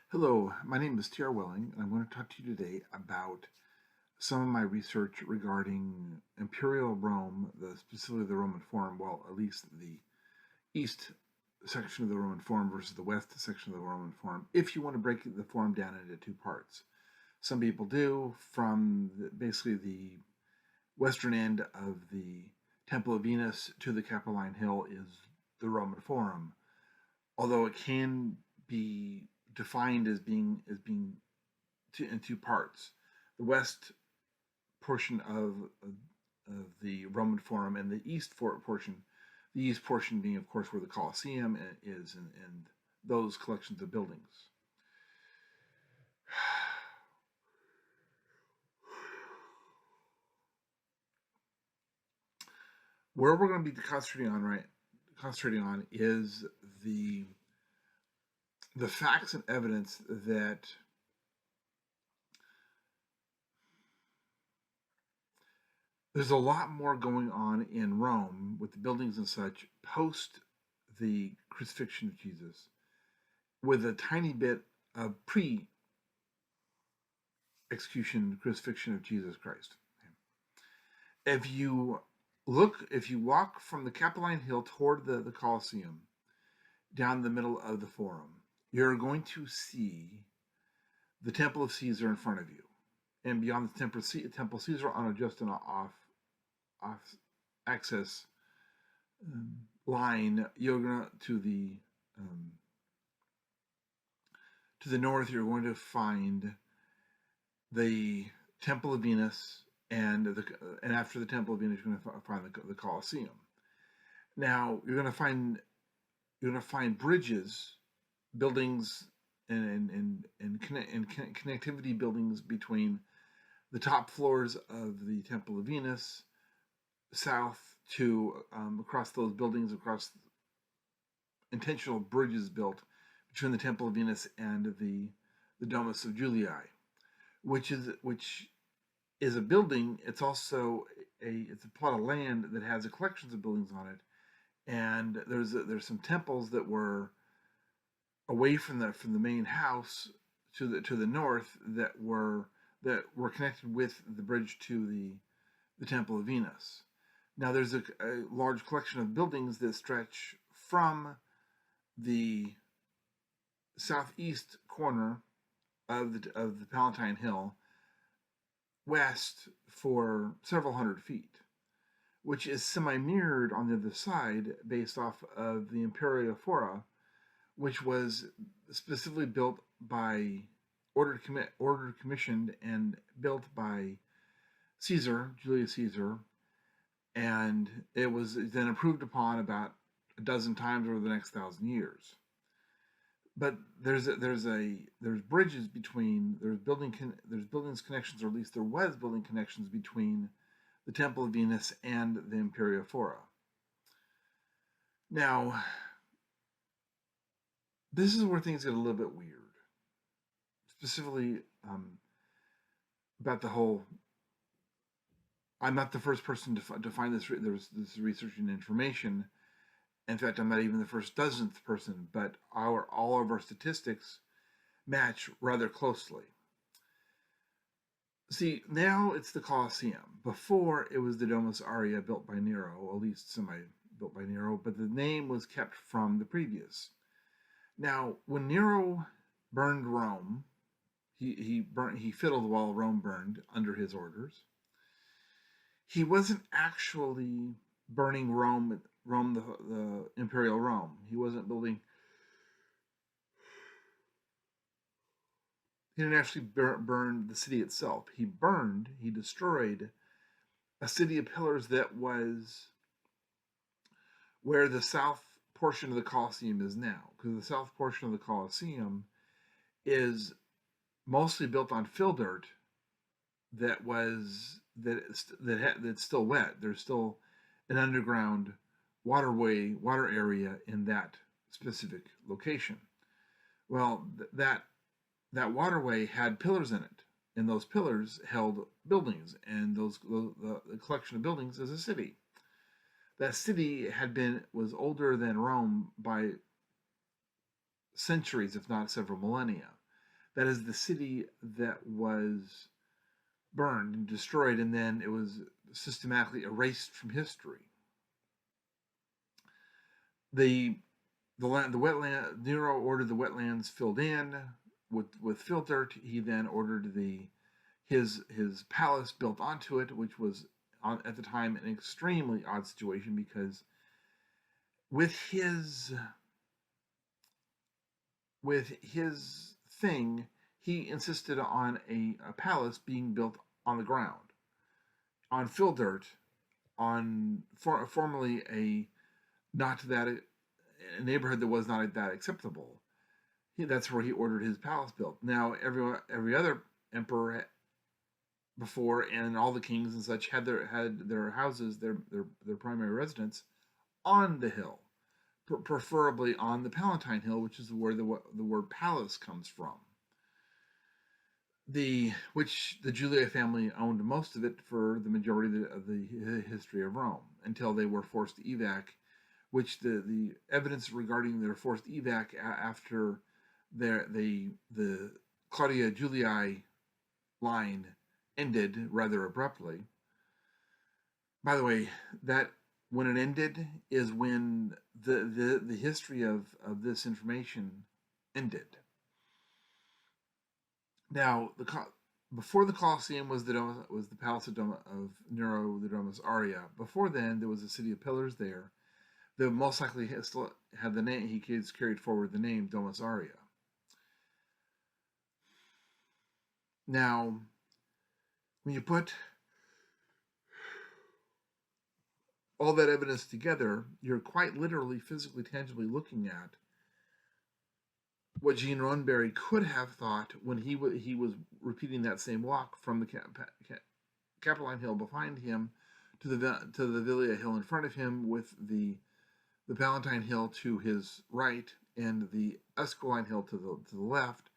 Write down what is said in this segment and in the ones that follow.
Hello, my name is T.R. Welling, and I'm going to talk to you today about some of my research regarding Imperial Rome, specifically the Roman Forum, well, at least the east section of the Roman Forum versus the west section of the Roman Forum, if you want to break the Forum down into two parts. Some people do, from basically the western end of the Temple of Venus to the Capitoline Hill is the Roman Forum, although it can be defined as being in two parts. The west portion of the Roman Forum and the east portion, the east portion being, of course, where the Coliseum is and those collections of buildings. Where we're going to be concentrating on is the facts and evidence that there's a lot more going on in Rome with the buildings and such post the crucifixion of Jesus, with a tiny bit of pre-execution crucifixion of Jesus Christ. If you walk from the Capitoline Hill toward the Coliseum, down the middle of the Forum, you're going to see the Temple of Caesar in front of you, and beyond the Temple Caesar on just an off access line, you're going to the north. You're going to find the Temple of Venus, and after the Temple of Venus, you're going to find the Coliseum. Now you're going to find bridges, buildings, and connectivity buildings between the top floors of the Temple of Venus, south to across those buildings, across intentional bridges built between the Temple of Venus and the Domus of Julii, which is a building. It's also it's a plot of land that has a collections of buildings on it, and there's some temples that were away from the main house to the north that were connected with the bridge to the Temple of Venus. Now there's a large collection of buildings that stretch from the southeast corner of the Palatine Hill west for several hundred feet, which is semi-mirrored on the other side based off of the Imperia Fora, which was specifically built by ordered, commissioned, and built by Julius Caesar, and it was then improved upon about a dozen times over the next 1,000 years. But there's bridges between, there's buildings connections, or at least there was building connections between the Temple of Venus and the Imperia Fora. Now, this is where things get a little bit weird, specifically about the whole. I'm not the first person to find this research and information. In fact, I'm not even the first dozenth person, but all of our statistics match rather closely. See, now it's the Coliseum. Before, it was the Domus Aurea built by Nero, at least semi-built by Nero, but the name was kept from the previous. Now, when Nero burned Rome, he fiddled while Rome burned under his orders. He wasn't actually burning Rome, the Imperial Rome. He wasn't building. He didn't actually burn the city itself. He destroyed a city of pillars that was where the south portion of the Coliseum is now, because the south portion of the Coliseum is mostly built on fill dirt that's still wet. There's still an underground water area in that specific location. Well, that waterway had pillars in it, and those pillars held buildings, and the collection of buildings is a city. That city was older than Rome by centuries, if not several millennia. That is the city that was burned and destroyed, and then it was systematically erased from history. The wetland, Nero ordered the wetlands filled in with fill dirt. He then ordered his palace built onto it, which was at the time an extremely odd situation, because with his thing, he insisted on a palace being built on the ground, on fill dirt, on formerly a neighborhood that was not that acceptable. That's where he ordered his palace built. Now, every other emperor before, and all the kings and such, had their houses, their primary residence, on the hill, preferably on the Palatine Hill, which is where the word palace comes from. Which the Julii family owned most of it for the majority of the history of Rome, until they were forced to evac, which the evidence regarding their forced evac after the Claudia Julii line ended rather abruptly. By the way, that when it ended is when the history of this information ended. Now, before the Coliseum was the Palace of Nero, the Domus Aurea. Before then, there was a city of pillars there. That most likely still had the name. He carried forward the name Domus Aurea. Now, when you put all that evidence together, you're quite literally, physically, tangibly looking at what Gene Roddenberry could have thought when he was repeating that same walk from the Capitoline Hill behind him to the Velia Hill in front of him, with the Palatine Hill to his right and the Esquiline Hill to the left.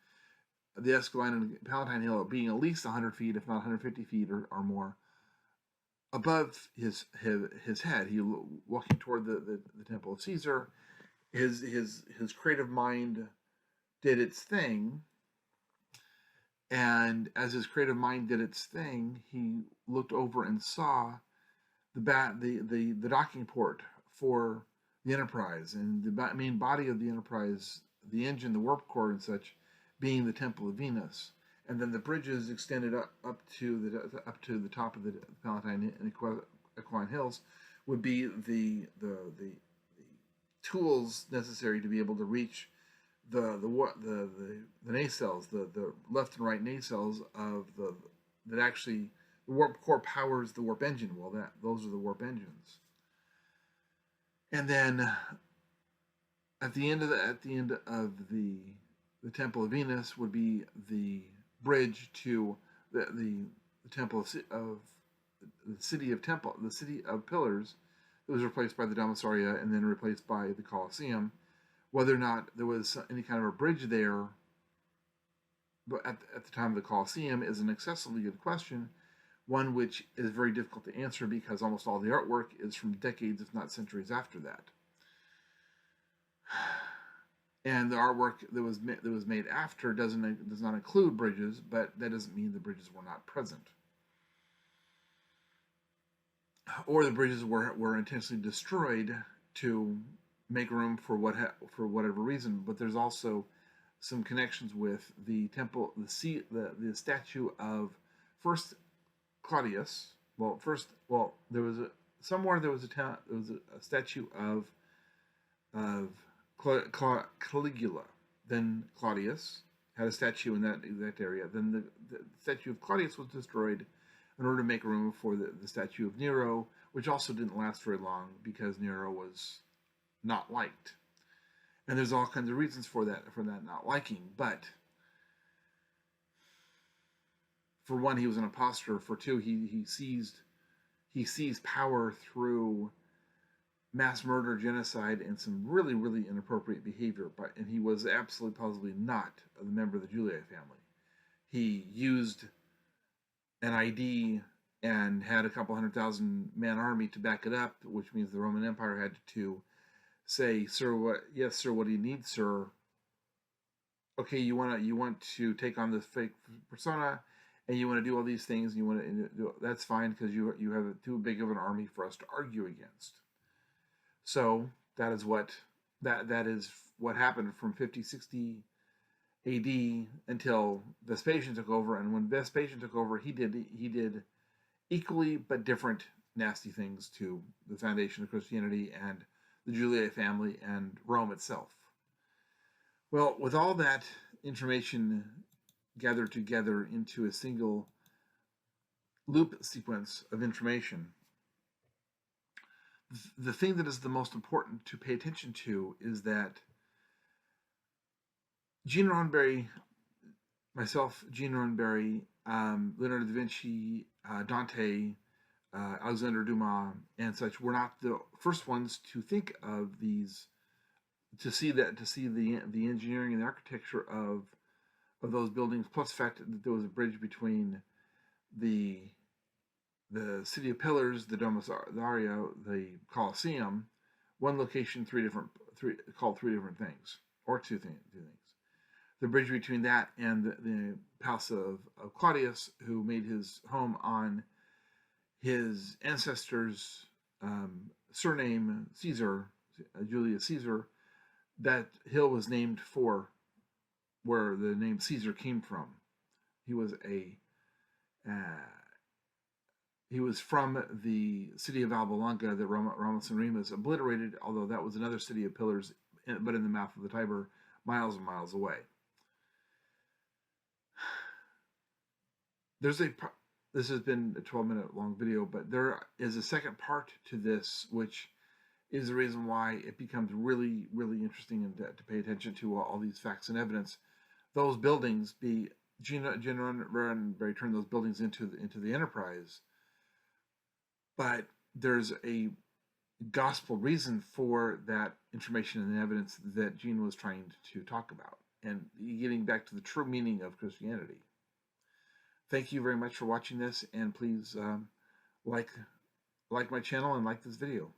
The Esquiline and Palatine Hill being at least 100 feet, if not 150 feet or more, above his head. He walking toward the Temple of Caesar. His creative mind did its thing, and as his creative mind did its thing, he looked over and saw the docking port for the Enterprise, and the main body of the Enterprise, the engine, the warp core, and such, being the Temple of Venus, and then the bridges extended up to the top of the Palatine and Equine Hills would be the tools necessary to be able to reach the nacelles, the left and right nacelles of that actually the warp core powers the warp engine. Well, those are the warp engines. And then at the end of the Temple of Venus would be the bridge to the Temple of the city of Pillars, that was replaced by the Domus Aurea and then replaced by the Coliseum. Whether or not there was any kind of a bridge there, but at the time of the Coliseum, is an excessively good question, one which is very difficult to answer because almost all the artwork is from decades, if not centuries, after that. And the artwork that was made after does not include bridges, but that doesn't mean the bridges were not present, or the bridges were intentionally destroyed to make room for whatever reason. But there's also some connections with the temple, the statue of first Claudius. There was a statue of Caligula. Then Claudius had a statue in that exact area. Then the statue of Claudius was destroyed in order to make room for the statue of Nero, which also didn't last very long because Nero was not liked. And there's all kinds of reasons for that not liking. But for one, he was an imposter. For two, he seized power through mass murder, genocide, and some really, really inappropriate behavior. And he was absolutely, positively not a member of the Julii family. He used an ID and had a couple 100,000-man army to back it up, which means the Roman Empire had to say, "Sir, what? Yes, sir. What do you need, sir?" okay, you want to take on this fake persona, and you want to do all these things, and you want to do, that's fine, because you have too big of an army for us to argue against. So that is what happened from 50-60 AD until Vespasian took over. And when Vespasian took over, he did equally but different nasty things to the foundation of Christianity and the Julii family and Rome itself. Well, with all that information gathered together into a single loop sequence of information, the thing that is the most important to pay attention to is that Gene Roddenberry, myself, Gene Roddenberry, Leonardo da Vinci, Dante, Alexander Dumas, and such were not the first ones to think of these, to see the engineering and the architecture of those buildings, plus the fact that there was a bridge between the City of Pillars, the Domus Julii, the Coliseum, one location, three different things, or two things. The bridge between that and the Palace of Claudius, who made his home on his ancestor's surname, Caesar, Julius Caesar. That hill was named for where the name Caesar came from. He was from the city of Alba Longa that Romulus and Remus obliterated, although that was another city of pillars, but in the mouth of the Tiber, miles and miles away. This has been a 12-minute long video, but there is a second part to this, which is the reason why it becomes really, really interesting and to pay attention to all these facts and evidence. Those buildings, Gene Roddenberry turned those buildings into the enterprise, but there's a gospel reason for that information and evidence that Gene was trying to talk about, and getting back to the true meaning of Christianity. Thank you very much for watching this, and please like my channel and like this video.